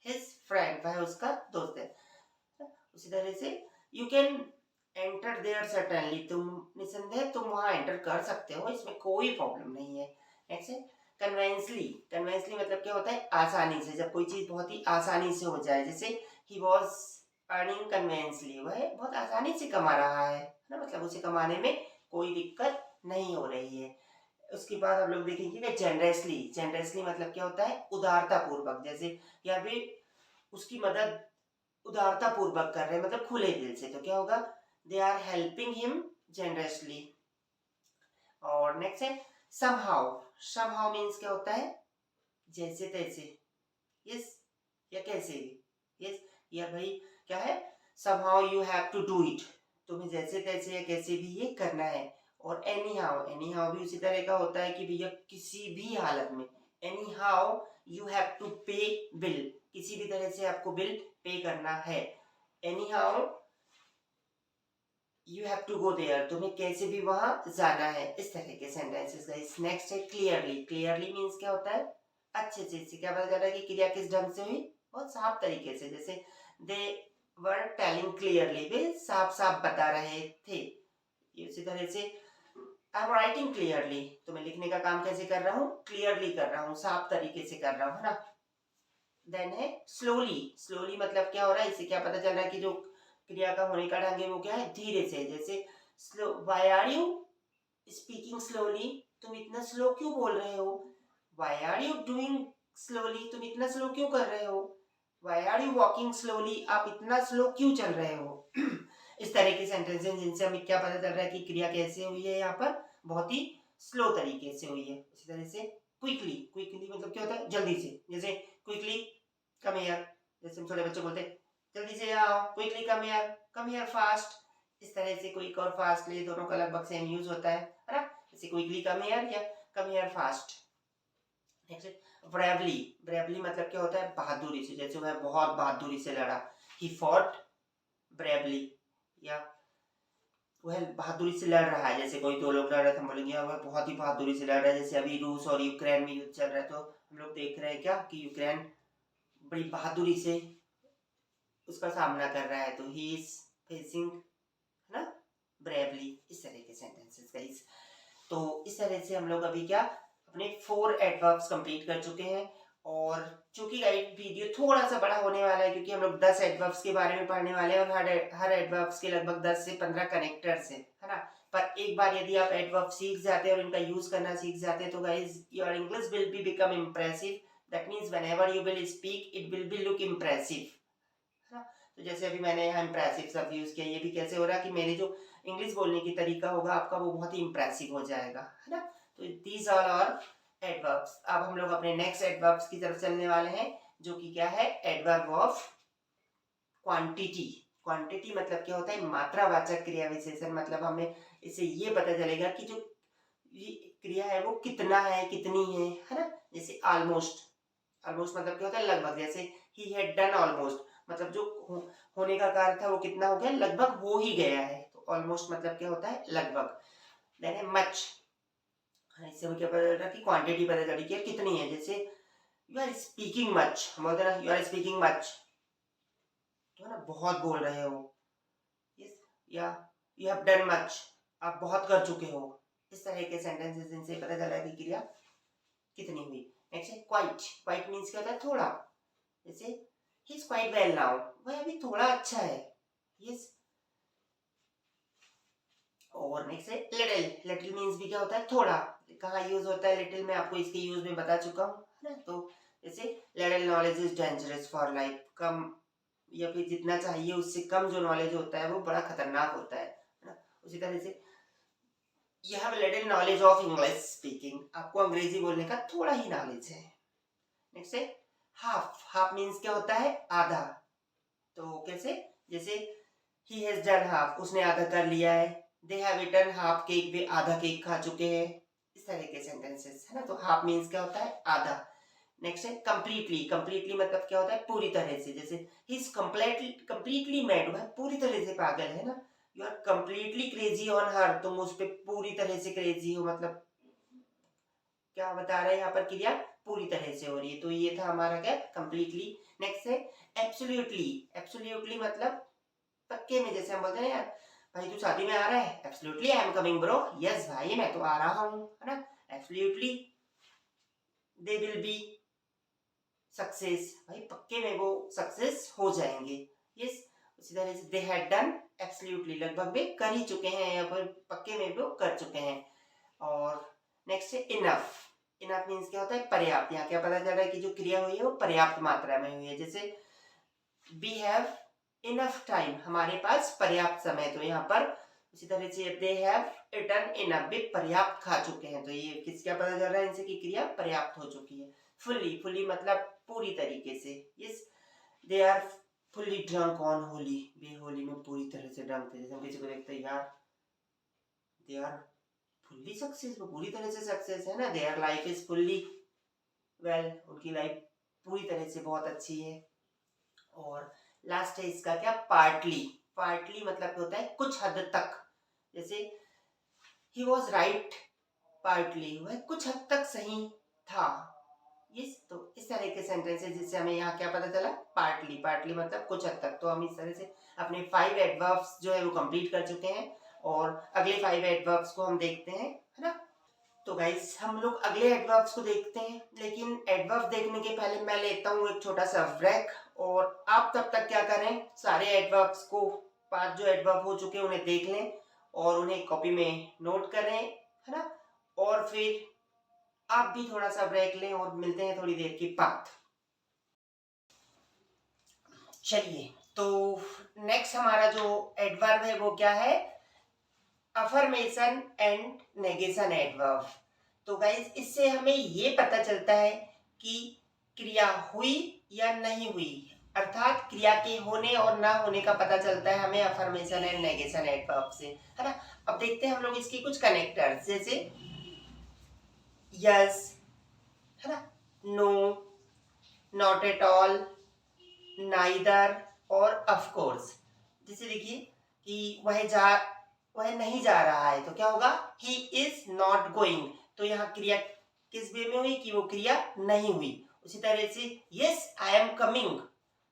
हिज फ्रेंड, वह उसका दोस्त है। उसी तरह से you can enter there certainly, तुम निसंदेह तुम वहां एंटर कर सकते हो, इसमें कोई प्रॉब्लम नहीं है। नेक्स्ट है कन्वेंसली। कन्वेंसली मतलब क्या होता है, आसानी से, जब कोई चीज बहुत ही आसानी से हो जाए, जैसे ही वॉज अर्निंग कन्वेंसली, वह बहुत आसानी से कमा रहा है ना, मतलब उसे कमाने में कोई दिक्कत नहीं हो रही है। उसके बाद हम लोग देखेंगे कि जेनरसली। जेनरसली मतलब क्या होता है, उदारता पूर्वक, जैसे या फिर उसकी मदद उदारता पूर्वक कर रहे हैं, मतलब खुले दिल से, तो क्या होगा, they are helping him generously. और नेक्स्ट है समहाउ। समहाउ मीन्स क्या होता है, जैसे तैसे, यस, या कैसे भी, यस, या भाई क्या है, somehow you have to do it, तुम्हें जैसे तैसे या कैसे भी ये करना है। और एनी हाउ, एनी हाउ भी उसी तरह का होता है कि भैया किसी भी हालत में, anyhow you have to pay bill, किसी भी तरह से आपको बिल पे करना है। Anyhow you have to go there, तुम्हें कैसे भी वहां जाना है, इस तरह के सेंटेंसेस गाइस। नेक्स्ट है क्लियरली। क्लियरली मीन्स क्या होता है, अच्छे से, इससे क्या पता चल रहा है कि क्रिया किस ढंग से हुई, बहुत साफ तरीके से, जैसे दे वर टेलिंग क्लियरली, वे साफ साफ बता रहे थे। इसी तरह से आई एम राइटिंग क्लियरली, तो मैं लिखने का काम कैसे कर रहा हूँ, क्लियरली कर रहा हूँ, साफ तरीके से कर रहा हूँ, है ना। देन है स्लोली, स्लोली मतलब क्या हो रहा है, इससे क्या पता चल रहा है कि जो क्रिया का होने का ढंग है वो क्या है, धीरे से। जैसे slow, why are you speaking slowly, तुम इतना स्लो क्यों बोल रहे हो। Why are you doing slowly, तुम इतना स्लो क्यों कर रहे हो। Why are you walking slowly, आप इतना स्लो क्यों चल रहे हो। इस तरह के सेंटेंसेस जिनसे हमें क्या पता चल रहा है कि क्रिया कैसे हुई है, यहाँ पर बहुत ही स्लो तरीके से हुई है। इसी तरह से क्विकली, क्विकली मतलब क्या होता है, जल्दी से। जैसे क्विकली कम हियर, जैसे हम छोटे बच्चे बोलते हैं जल्दी से आओ, क्विकली कम हियर फास्ट। इस तरह से क्विक और फास्ट लिए दोनों का लगभग सेम यूज होता है ना। जैसे क्विकली कम हियर या come here fast. Next bravely, bravely मतलब क्या होता है, बहादुरी से। जैसे वह बहुत बहादुरी से लड़ा, ही फॉट ब्रेवली, या वह बहादुरी से लड़ रहा है। जैसे कोई दो लोग लड़ रहे थे, हम बोलेंगे वह बहुत ही बहादुरी से लड़ रहा है। जैसे अभी रूस और यूक्रेन में युद्ध चल रहा है, तो हम लोग देख रहे हैं क्या कि यूक्रेन बड़ी बहादुरी से उसका सामना कर रहा है, तो ही इज फेसिंग, है ना, ब्रेवली। इस तरह के सेंटेंसेस गाइस। तो इस तरह से हम लोग अभी क्या अपने 4 एडवर्ब्स कंप्लीट कर चुके हैं। और चूंकि गाइड वीडियो थोड़ा सा बड़ा होने वाला है, क्योंकि हम लोग 10 एडवर्ब्स के बारे में पढ़ने वाले हैं, और हर एडवर्ब्स के लगभग 10 से 15 कनेक्टर्स हैं, है ना। पर एक बार यदि आप एडवर्ब सीख जाते हैं और इनका यूज करना सीख जाते हैं, तो guys your English will be become impressive. That means whenever you will speak it will be look impressive, है ना। तो जैसे अभी मैंने यहाँ इम्प्रेसिव शब्द यूज किया, ये भी कैसे हो रहा है कि मेरे जो इंग्लिश बोलने की तरीका होगा आपका वो बहुत ही इम्प्रेसिव हो जाएगा, है ना। तो दीज ऑल आर एडवर्ब्स। अब हम लोग अपने नेक्स्ट एडवर्ब्स की तरफ चलने वाले हैं, जो कि क्या है, एडवर्ब ऑफ क्वांटिटी। क्वांटिटी मतलब क्या होता है, मात्रावाचक क्रिया विशेषण। मतलब हमें इससे ये पता चलेगा कि जो ये क्रिया है वो कितना है, कितनी है ना। जैसे ऑलमोस्ट, ऑलमोस्ट मतलब क्या होता है, लगभग। जैसे ही हैड डन ऑलमोस्ट, मतलब जो होने का कार्य था वो कितना हो गया, लगभग हो ही गया है। तो ऑलमोस्ट मतलब क्या होता है, लगभग। देन है मच, इससे हमें क्या पता चल रहा है कि क्वांटिटी पता चली कि कितनी है। जैसे यू आर स्पीकिंग मच, हम बोलते हैं ना, यू आर स्पीकिंग मच, तो है ना, बहुत बोल रहे हो। यस, या यू हैव डन मच, आप बहुत कर चुके हो। इस तरह के सेंटेंसेस इनसे पता चल रहा है कि क्रिया कितनी हुई। नेक्स्ट है क्वाइट, क्वाइट मींस क्या होता है, थोड़ा। जैसे he is quite well now, वह अभी थोड़ा अच्छा है। यस। और नेक्स्ट है लिटिल, लिटिल मींस भी क्या होता है, थोड़ा। कहाँ यूज होता है लिटिल, मैं आपको इसके यूज में बता चुका हूँ, है ना। तो जैसे little knowledge is dangerous for life, कम या फिर जितना चाहिए उससे कम जो नॉलेज होता है वो बड़ा खतरनाक होता है ना। उसी तरह से you have little knowledge of English speaking, आपको अंग्रेजी बोलने का थोड़ा ही नॉलेज है। नेक्स्ट है हाफ, हाफ मींस क्या होता है, आधा। तो कैसे, जैसे ही हैज डन हाफ, उसने आधा कर लिया है। They have eaten half cake, वे आधा केक खा चुके हैं। इस तरह के सेंटेंसेस, है ना। तो हाफ मींस क्या होता है, आधा। नेक्स्ट है कंप्लीटली, कंप्लीटली मतलब क्या होता है, पूरी तरह से। जैसे ही इज कंप्लीटली मैड, वह पूरी तरह से पागल है ना। You are completely crazy on her, तुम उस पर पूरी तरह से क्रेजी हो। मतलब क्या बता रहे हैं यहाँ पर, क्रिया पूरी तरह से हो रही है। तो ये था हमारा क्या, कंप्लीटली। नेक्स्ट है एब्सोल्युटली, एब्सोल्युटली मतलब पक्के में। जैसे हम बोलते हैं यार, भाई तू शादी में आ रहा है, absolutely I am coming bro, yes भाई मैं तो आ रहा हूँ, है ना। Absolutely they will be success, भाई पक्के में वो सक्सेस हो जाएंगे। यस। उसी तरह से दे हैड डन एब्सोल्युटली, लगभग वे कर ही चुके हैं या फिर पक्के में वो कर चुके हैं। और नेक्स्ट है इनफ, इनफ मींस क्या होता है, पर्याप्त। यहाँ क्या पता चल रहा है कि जो क्रिया हुई है वो पर्याप्त मात्रा में हुई है। जैसे वी हैव इनफ टाइम, हमारे पास पर्याप्त समय। तो यहाँ पर उसी तरह से दे हैव इटन इनफ, वे पर्याप्त खा चुके हैं। तो ये किस क्या पता चल रहा है इनसे कि क्रिया पर्याप्त हो चुकी है। फुल्ली, फुल्ली मतलब पूरी तरीके से। Yes. They are fully drunk on Holi, वे होली में पूरी तरह से ड्रंक थे। जैसे हम किसी को देखते हैं यार, दे आर फुल्ली सक्सेस, वो पूरी तरह से सक्सेस है ना। Their life is fully well, उनकी लाइफ पूरी तरह से बहुत अच्छी है। और लास्ट है इसका क्या, पार्टली, पार्टली मतलब होता है कुछ हद तक। जैसे ही वॉज राइट पार्टली, वह कुछ हद तक सही था। यस। तो इस तरह के सेंटेंसेस जिससे हमें यहाँ क्या पता चला, पार्टली, पार्टली मतलब कुछ हद तक। तो हम इस तरह से अपने 5 एडवर्ब्स जो है वो कंप्लीट कर चुके हैं। और अगले 5 एडवर्ब्स को हम देखते हैं है ना। तो गाइस हम लोग अगले एडवर्ब्स को देखते हैं, लेकिन एडवर्ब देखने के पहले मैं लेता हूँ एक छोटा सा ब्रेक, और आप तब तक क्या करें, सारे एडवर्ब्स को, 5 जो एडवर्ब हो चुके हैं उन्हें देख लें और उन्हें कॉपी में नोट करें, है ना। और फिर आप भी थोड़ा सा ब्रेक लें और मिलते हैं थोड़ी देर के बाद। चलिए, तो नेक्स्ट हमारा जो एडवर्ब है वो क्या है, अफर्मेशन एंड नेगेशन एडवर्ब। तो गाइस इससे हमें ये पता चलता है कि क्रिया हुई या नहीं हुई, अर्थात क्रिया के होने और ना होने का पता चलता है हमें अफर्मेशन एंड नेगेशन एडवर्ब से, है ना। अब देखते हैं हम लोग इसकी कुछ कनेक्टर्स, जैसे यस, है ना, no, not at all, neither और ऑफ कोर्स। जैसे देखिए कि वह नहीं जा रहा है, तो क्या होगा, ही इज नॉट गोइंग। तो यहाँ क्रिया किस वे में हुई कि वो क्रिया नहीं हुई। उसी तरह से यस आई एम कमिंग,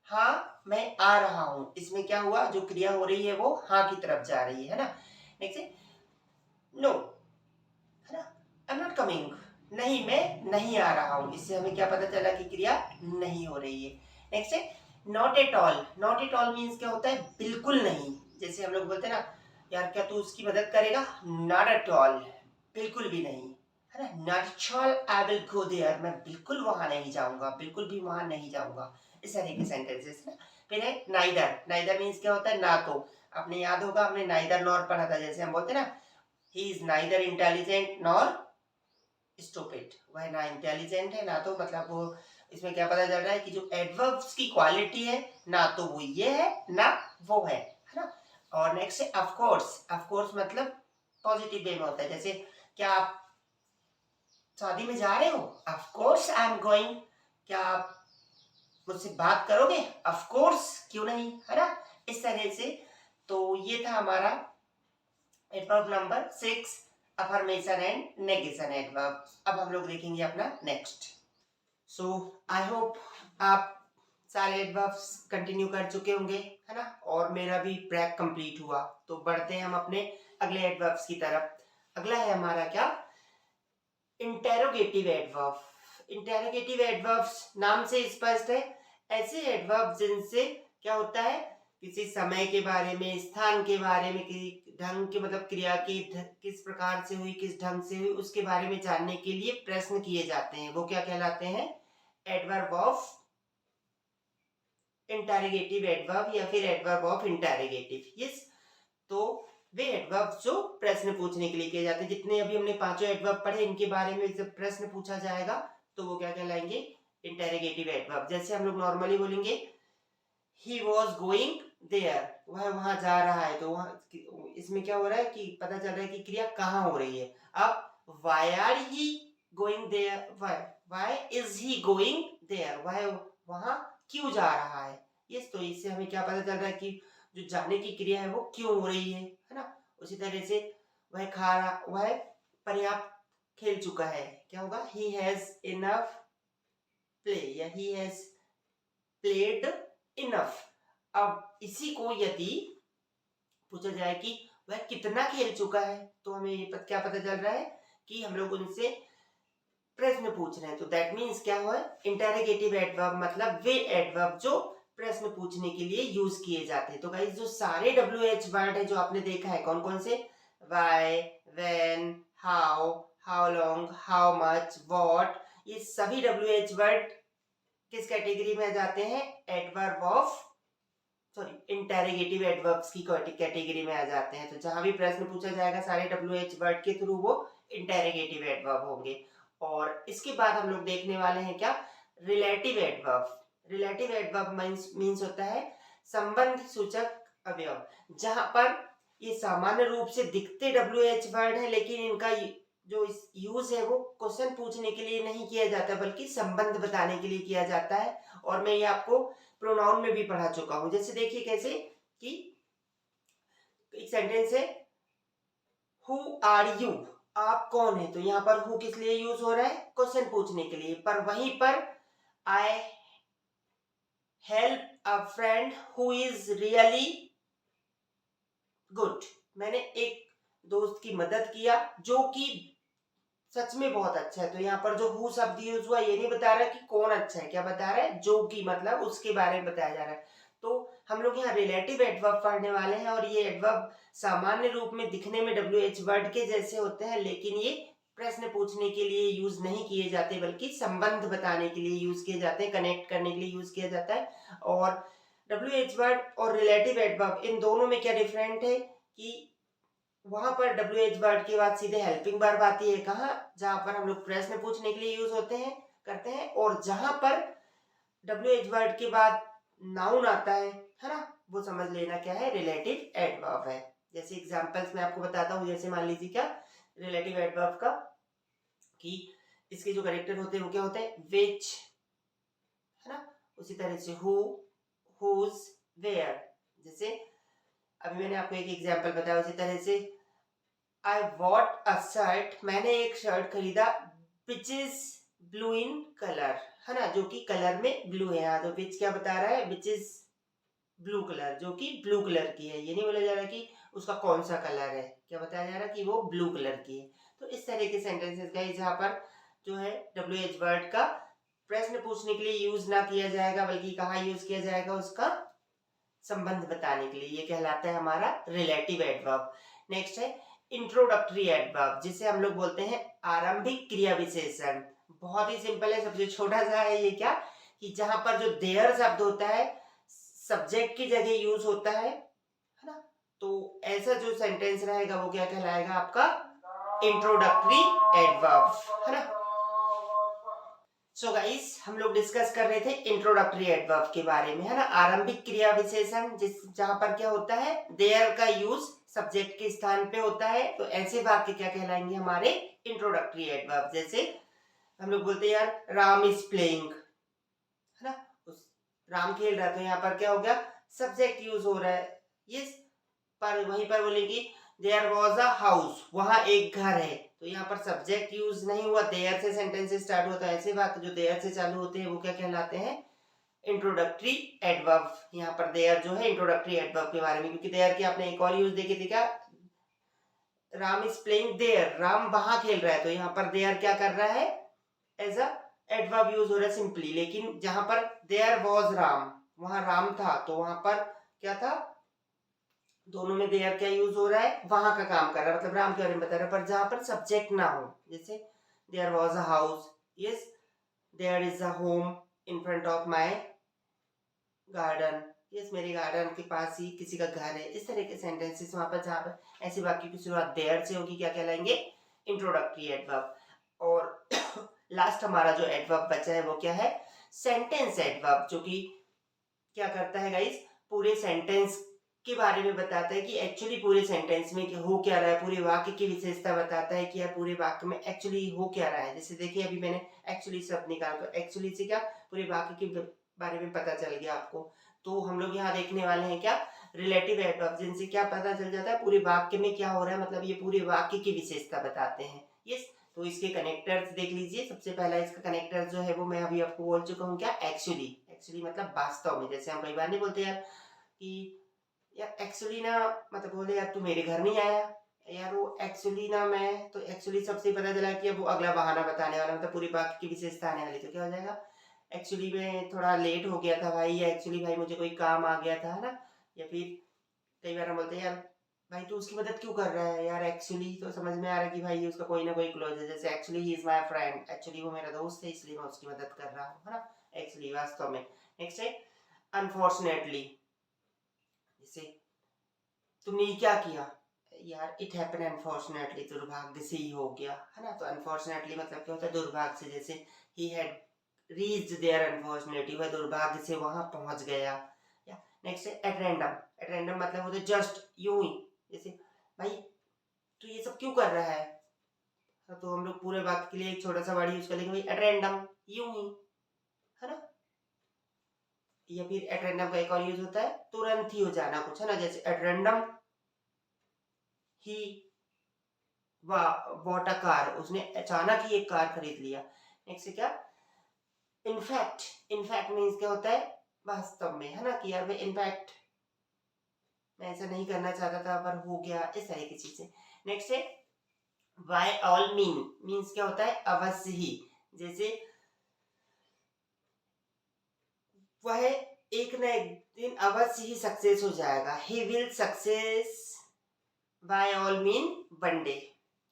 हाँ मैं आ रहा हूं, इसमें क्या हुआ, जो क्रिया हो रही है वो हाँ की तरफ जा रही है ना। नेक्स्ट नो, है ना, आई एम नॉट कमिंग, नहीं मैं नहीं आ रहा हूं, इससे हमें क्या पता चला कि क्रिया नहीं हो रही है। नेक्स्ट है not at all. Not at all means क्या होता है, बिल्कुल नहीं। जैसे हम लोग बोलते हैं ना, यार क्या तू उसकी मदद करेगा, नॉट एट ऑल, बिल्कुल भी नहीं, है ना। Not at all I will go there, मैं बिल्कुल वहां नहीं जाऊंगा, बिल्कुल भी वहां नहीं जाऊंगा, इस तरह के सेंटेंसेस ना। फिर है नाइदर। नाइदर मीन्स क्या होता है, ना तो। आपने याद होगा, हमने नाइदर नॉर पढ़ा था, जैसे हम बोलते हैं ना, he is neither intelligent nor stupid, वह ना इंटेलिजेंट है ना तो, मतलब वो, इसमें क्या पता चल रहा है कि जो एडवर्ब्स की क्वालिटी है, ना तो वो ये है ना वो है ना। और नेक्स्ट है ऑफ कोर्स। ऑफ कोर्स मतलब पॉजिटिव वे में होता है, जैसे क्या आप शादी में जा रहे हो, of course I am going, क्या आप मुझसे बात करोगे, ऑफ कोर्स क्यों नहीं, है ना, इस तरह से। तो ये था हमारा adverb number 6, affirmation and negation adverb. अब हम लोग देखेंगे अपना नेक्स्ट। सो आई होप आप सारे एडवर्ब्स कंटिन्यू कर चुके होंगे, है ना, और मेरा भी ब्रेक कंप्लीट हुआ। तो बढ़ते हैं हम अपने अगले एडवर्ब्स की तरफ। अगला है हमारा क्या, इंटेरोगेटिव एडवर्ब। इंटेरोगेटिव एडवर्ब्स नाम से स्पष्ट है, ऐसे एडवर्ब जिनसे क्या होता है, किसी समय के बारे में, स्थान के बारे में, किसी ढंग के, मतलब क्रिया की किस प्रकार से हुई, किस ढंग से हुई, उसके बारे में जानने के लिए प्रश्न किए जाते हैं, वो क्या कहलाते हैं, एडवर्ब ऑफ इंटेरोगेटिव एडवर्ब या फिर एडवर्ब ऑफ इंटेरोगेटिव। यस, तो वे एडवर्ब जो प्रश्न पूछने के लिए किए जाते हैं, जितने अभी हमने पांचों एडवर्ब पढ़े, इनके बारे में जब प्रश्न पूछा जाएगा तो वो क्या कहलाएंगे, इंटेरोगेटिव एडवर्ब। जैसे हम लोग नॉर्मली बोलेंगे ही वॉज गोइंग देयर, वह वहां जा रहा है, तो वहां इसमें क्या हो रहा है कि पता चल रहा है कि क्रिया कहाँ हो रही है। अब why are he going there, why is he going there, वह वहां क्यों जा रहा है। यस, तो इससे हमें क्या पता चल रहा है कि जो जाने की क्रिया है वो क्यों हो रही है ना। उसी तरह से वह खा रहा, वह पर्याप्त खेल चुका है, क्या होगा, ही हैज इनफ प्ले या ही हैज प्लेड इनफ। अब इसी को यदि पूछा जाए कि वह कितना खेल चुका है, तो हमें ये क्या पता चल रहा है कि हम लोग उनसे प्रश्न पूछ रहे हैं। तो दैट मीन्स क्या हुआ, इंटेरोगेटिव एडवर्ब मतलब वे एडवर्ब जो प्रश्न पूछने के लिए यूज किए जाते हैं। तो गाइस जो सारे WH वर्ड है जो आपने देखा है, कौन कौन से, why, when, how, how long, how much, what, ये सभी WH वर्ड किस कैटेगरी में आ जाते हैं, adverb of, sorry, interrogative adverbs की कैटेगरी में आ जाते हैं। तो जहां भी प्रश्न पूछा जाएगा सारे WH वर्ड के थ्रू वो इंटेरोगेटिव एडवर्ब होंगे। और इसके बाद हम लोग देखने वाले हैं क्या, relative adverb. Relative adverb means होता है संबंध सूचक अवयव, जहां पर ये सामान्य रूप से दिखते WH वर्ड है, लेकिन इनका जो यूज है वो क्वेश्चन पूछने के लिए नहीं किया जाता, बल्कि संबंध बताने के लिए किया जाता है। और मैं ये आपको प्रोनाउन में भी पढ़ा चुका हूं। जैसे देखिए कैसे कि एक सेंटेंस है, हु आर यू, आप कौन है, तो यहाँ पर हु किस लिए यूज हो रहा है, क्वेश्चन पूछने के लिए। पर वहीं पर I help a friend who is really good, मैंने एक दोस्त की मदद किया जो कि सच में बहुत अच्छा है। तो यहाँ पर जो हु शब्द यूज हुआ ये नहीं बता रहा कि कौन अच्छा है, क्या बता रहा है, जो कि मतलब उसके बारे में बताया जा रहा है। तो हम लोग यहाँ रिलेटिव एडवर्ब पढ़ने वाले हैं और ये एडवर्ब सामान्य रूप में दिखने में WH वर्ड के जैसे होते हैं, लेकिन ये प्रश्न पूछने के लिए यूज नहीं किए जाते, बल्कि संबंध बताने के लिए यूज किए जाते हैं, कनेक्ट करने के लिए यूज किया जाता है। और WH वर्ड और रिलेटिव एडवर्ब इन दोनों में क्या डिफरेंट है कि वहां पर WH वर्ड के बाद सीधे हेल्पिंग वर्ब आती है, कहा जहां पर हम लोग प्रश्न पूछने के लिए यूज होते हैं करते हैं, और जहां पर WH वर्ड के बाद नाउन आता है ना, वो समझ लेना क्या है, रिलेटिव एडवर्ब है। जैसे एग्जांपल्स मैं आपको बताता हूँ, जैसे मान लीजिए क्या रिलेटिव एडवर्ब का कि इसके जो करेक्टर होते हैं वो क्या होते हैं, विच, है ना, उसी तरह से हु, हुज, वेयर। जैसे अभी मैंने आपको एक एग्जांपल बताया, उसी तरह से आई वॉट अ शर्ट, मैंने एक शर्ट खरीदा, which is blue in colour, है ना, जो कि कलर में ब्लू है। यहाँ तो विच क्या बता रहा है, विच इज ब्लू कलर, जो कि ब्लू कलर की है। ये नहीं बोला जा रहा कि उसका कौन सा कलर है, क्या बताया जा रहा है कि वो ब्लू कलर की है। तो इस तरह के सेंटेंसेस का जहाँ पर जो है WH वर्ड का प्रश्न पूछने के लिए यूज ना किया जाएगा, बल्कि कहाँ यूज किया जाएगा, उसका संबंध बताने के लिए, ये कहलाता है हमारा रिलेटिव एडवर्ब। नेक्स्ट है इंट्रोडक्टरी एडवर्ब, जिसे हम लोग बोलते हैं आरंभिक क्रिया विशेषण। बहुत ही सिंपल है, सबसे छोटा सा है ये, क्या कि जहां पर जो देयर शब्द होता है सब्जेक्ट की जगह यूज होता है ना, तो ऐसा जो सेंटेंस रहेगा वो क्या कहलाएगा, आपका इंट्रोडक्टरी एडवर्ब, है ना। सो गाइस हम लोग डिस्कस कर रहे थे इंट्रोडक्टरी एडवर्ब के बारे में, है ना, आरंभिक क्रिया विशेषण, जिस जहां पर क्या होता है, देयर का यूज सब्जेक्ट के स्थान पे होता है, तो ऐसे वाक्य क्या कहलाएंगे, हमारे इंट्रोडक्टरी एडवर्ब। जैसे हम लोग बोलते हैं यार राम इज प्लेइंग, है ना, उस राम खेल रहा है, तो यहाँ पर क्या हो गया, सब्जेक्ट यूज हो रहा है, यस। पर वहीं पर बोलेंगे देयर वॉज अ हाउस, वहां एक घर है, तो यहाँ पर सब्जेक्ट यूज नहीं हुआ, देयर से सेंटेंस स्टार्ट होता है। ऐसे वाक्य जो देयर से चालू होते हैं वो क्या कहलाते हैं, इंट्रोडक्टरी एडवर्ब। यहाँ पर देयर जो है इंट्रोडक्टरी एडवर्ब के बारे में, क्योंकि देयर की आपने एक और यूज देखी थी, क्या, Ram is playing there, Ram वहां खेल रहा है, तो यहाँ पर देयर क्या कर रहा है, एज अ एडवर्ब यूज हो रहा है सिंपली। लेकिन जहां पर देयर वॉज राम, वहां राम था, तो वहां पर क्या था, दोनों में देयर क्या यूज हो रहा है, वहां का काम कर रहा है, मतलब राम के बारे में बता रहा है। पर जहां पर सब्जेक्ट ना हो, जैसे there was a house, yes, there is a home in front of my garden, yes, मेरे गार्डन के पास ही किसी का घर है। इस तरह के सेंटेंसेस वहां पर जहां पर ऐसे वाक्य की शुरुआत देयर से होगी, क्या कहलाएंगे, इंट्रोडक्टरी एडवर्ब। और लास्ट हमारा जो एडवर्ब बचा है वो क्या है, सेंटेंस एडवर्ब, जो कि क्या करता है गाइस, पूरे सेंटेंस के बारे में बताता है कि एक्चुअली पूरे सेंटेंस में हो क्या रहा है, पूरे वाक्य की विशेषता बताता है कि यार पूरे वाक्य में एक्चुअली हो क्या रहा है। जैसे देखिए अभी मैंने एक्चुअली शब्द निकाला, तो एक्चुअली से क्या पूरे वाक्य के बारे में पता चल गया आपको। तो हम लोग यहाँ देखने वाले हैं क्या, रिलेटिव एडवर्ब, जिनसे क्या पता चल जाता है पूरे वाक्य में क्या हो रहा है, मतलब ये पूरे वाक्य की विशेषता बताते हैं। यस, तो इसके कनेक्टर्स देख लीजिए। सबसे पहला इसका कनेक्टर जो है वो मैं अभी आपको बोल चुका हूँ, क्या, एक्चुअली। एक्चुअली मतलब वास्तव में, जैसे हम कई बार नहीं बोलते यार कि यार एक्चुअली ना, मतलब बोले यार तू मेरे घर नहीं आया, यार वो एक्चुअली ना, मैं तो एक्चुअली सबसे पता चला कि अब वो अगला बहाना बताने वाला, मतलब पूरी वाक्य की विशेषता आने वाली, तो क्या हो जाएगा, एक्चुअली मैं थोड़ा लेट हो गया था भाई, या एक्चुअली भाई मुझे कोई काम आ गया था, है ना। या फिर कई बार हम बोलते हैं यार भाई तू उसकी मदद क्यों कर रहा है, यार एक्चुअली तो समझ में आ रहा है कि भाई उसका कोई ना कोई क्लोज है, जैसे actually he is my friend, actually वो मेरा दोस्त है इसलिए मैं उसकी मदद कर रहा हूँ, है ना, एक्चुअली वास्तव में। नेक्स्ट है अनफॉर्चुनेटली, जैसे तुमने ये क्या किया, यार इट हैपन अनफॉर्चुनेटली, दुर्भाग्य से ही हो गया, है ना। तो अनफॉर्चुनेटली मतलब क्या होता है, दुर्भाग्य से, जैसे he had reached there unfortunately, वह दुर्भाग्य से वहां पहुंच गया। या नेक्स्ट है एट रैंडम, एट रैंडम मतलब होता है जस्ट यूं ही, जैसे भाई तू ये सब क्यों कर रहा है, तो हम लोग पूरे वाक्य के लिए एक छोटा सा वर्ड यूज कर लेंगे भाई, एट रैंडम, यूं ही, है ना। या फिर एट रैंडम का एक और यूज होता है तुरंत ही हो जाना कुछ, है ना, जैसे at random he bought a car, उसने अचानक ही एक कार खरीद लिया। नेक्स्ट है क्या, इनफैक्ट, इनफैक्ट मीन्स क्या होता है, वास्तव में, है ना, कि यार मैं इनफैक्ट मैं ऐसा नहीं करना चाहता था पर हो गया, इस तरह की चीजें। नेक्स्ट है बाय ऑल मीन्स क्या होता है, अवश्य ही। जैसे वह एक न एक दिन अवश्य ही सक्सेस हो जाएगा, he will success by all mean one day,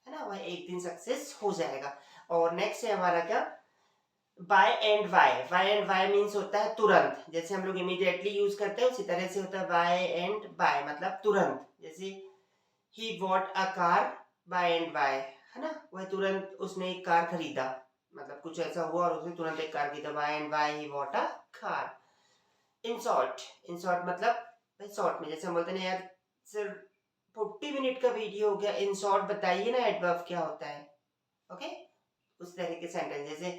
है ना, वह एक दिन सक्सेस हो जाएगा। और नेक्स्ट है हमारा क्या, बाय एंड वाई मीन्स होता है तुरंत, जैसे हम लोग इमीडिएटली यूज करते हैं उसी तरह से होता है बाय एंड बाय, मतलब तुरंत। जैसे he bought a car by and by, है ना, वह तुरंत उसने एक कार खरीदा, मतलब कुछ ऐसा हुआ और उसने तुरंत एक कार खरीदा, by and by he bought a car. In short मतलब भाई शॉर्ट में, जैसे हम बोलते हैं ना यार सिर्फ 40 मिनट का वीडियो हो गया, इन शॉर्ट बताइए ना एडवर्ब क्या होता है। ओके, उस तरह के सेंटेंस, जैसे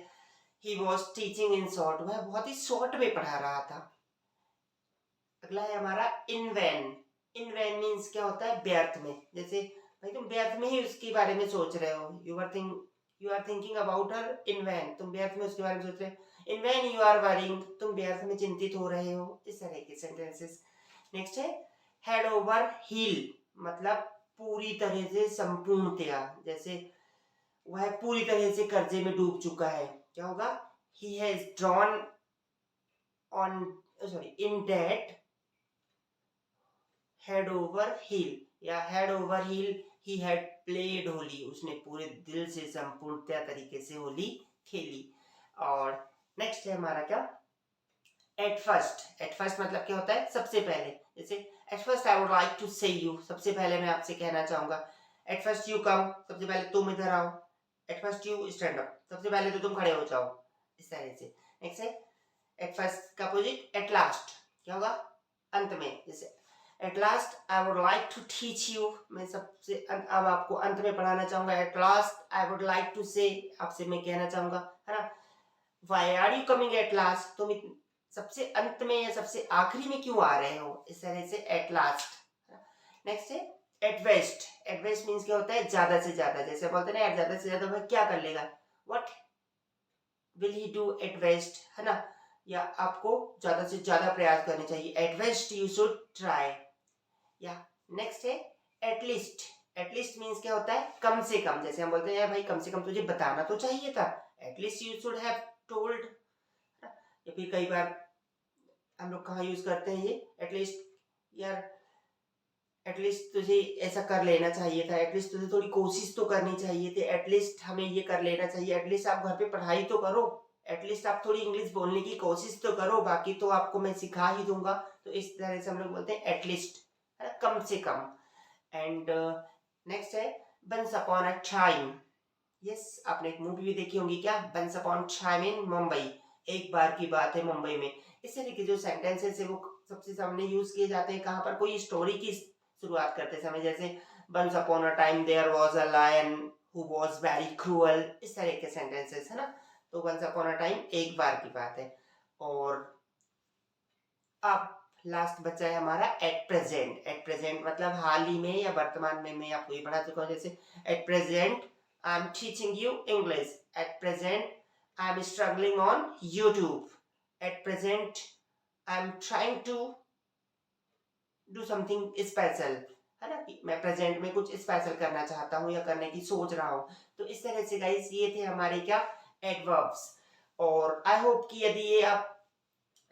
he was teaching in short, वह बहुत ही शॉर्ट में पढ़ा रहा था। अगला है हमारा इन वैन। इन वैन मीन्स क्या होता है, व्यर्थ में। जैसे भाई तुम व्यर्थ में ही उसके बारे में सोच रहे हो, you are thinking about her in vain, तुम व्यर्थ में उसके बारे में सोच रहे हो। In vain you are worrying, तुम व्यर्थ में चिंतित हो रहे हो। इस तरह के सेंटेंसेस। नेक्स्ट है हेड ओवर हील, मतलब पूरी तरह से संपूर्णतया, जैसे वह पूरी तरह से कर्जे में डूब चुका है, क्या होगा, he has drawn on in debt head over heel, या head over heel he had played Holi, उसने पूरे दिल से संपूर्णतया तरीके से होली खेली। और नेक्स्ट है हमारा क्या, एट फर्स्ट मतलब क्या होता है, सबसे पहले। जैसे at first I would like to say you, सबसे पहले मैं आपसे कहना चाहूंगा। एट फर्स्ट यू कम, सबसे पहले तुम इधर आओ। At first you stand up, सबसे पहले तो तुम खड़े हो जाओ। इस तरह से। नेक्स्ट है एट फर्स्ट का अपोजिट एट लास्ट, क्या होगा, अंत में। जैसे at last I would like to teach you, मैं सबसे अब आपको अंत में पढ़ाना चाहूंगा। At last I would like to say, आपसे मैं कहना चाहूंगा, है ना। Why are you coming at last, तुम सबसे अंत में या सबसे आखिरी में क्यों आ रहे हो। इस तरह से एट लास्ट। नेक्स्ट है at worst. At worst means क्या होता है, ज्यादा से ज्यादा। जैसे बोलते हैं ना ज्यादा से ज्यादा वह क्या कर लेगा, what will he do at worst, है ना, या आपको ज्यादा से ज्यादा प्रयास करने चाहिए। At worst you should try. या नेक्स्ट है एटलीस्ट। एटलीस्ट मीन्स क्या होता है, कम से कम। जैसे हम बोलते हैं यार भाई कम से कम तुझे बताना तो चाहिए था, at least you should have told. या फिर कई बार हम लोग कहाँ यूज करते हैं ये, एटलीस्ट यार एटलीस्ट तुझे ऐसा कर लेना चाहिए था, एटलीस्ट तुझे थोड़ी कोशिश तो करनी चाहिए थी, एटलीस्ट हमें ये कर लेना चाहिए, एटलीस्ट आप घर पे पढ़ाई तो करो, एटलीस्ट आप थोड़ी इंग्लिश बोलने की कोशिश तो करो, बाकी तो आपको मैं सिखा ही दूंगा। तो इस तरह से हम लोग बोलते हैं एटलीस्ट, है ना, कम से कम। एंड नेक्स्ट है once upon a time. Yes, आपने एक मूवी भी देखी होंगी क्या, once upon time in Mumbai, एक बार की बात है मुंबई में। इस तरह के जो सेंटेंसेस है वो सबसे सामने यूज किए जाते हैं कहाँ पर, कोई स्टोरी की शुरुआत करते समय। जैसे once upon a time there was a lion who was very cruel, इस तरह के सेंटेंसेस, है ना। तो वंस अपॉन अ टाइम एक बार की बात है। और अब लास्ट बचा है हमारा एट प्रेजेंट। एट प्रेजेंट मतलब हाल ही में या वर्तमान में, मैं आपको ये पढ़ा चुका हूँ। जैसे at present I am teaching you English, at present I am struggling on YouTube, at present I am trying to do something special, है ना, कि मैं प्रेजेंट में कुछ स्पेशल करना चाहता हूँ या करने की सोच रहा हूँ। तो इस तरह से गाइस ये थे हमारे क्या, एडवर्ब्स। और आई होप कि यदि ये आप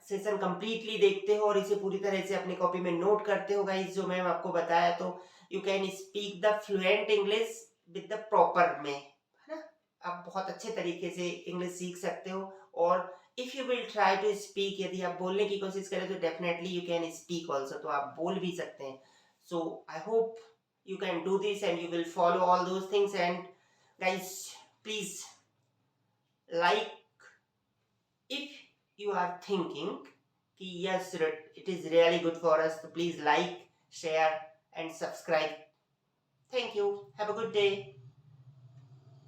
सेशन कंप्लीटली देखते हो और इसे पूरी तरह से अपनी कॉपी में नोट करते हो गाइस जो मैंने आपको बताया, तो you can speak the fluent English with the proper में, है ना, आप बहुत अच्छे तरीके से इंग्लिश सीख सकते हो। और if you will try to speak, यदि आप बोलने की कोशिश करें तो definitely you can speak also, तो आप बोल भी सकते हैं। So I hope you can do this and you will follow all those things. And guys, please like, if you are thinking कि yes it is really good for us, so please like, share and subscribe. Thank you, have a good day.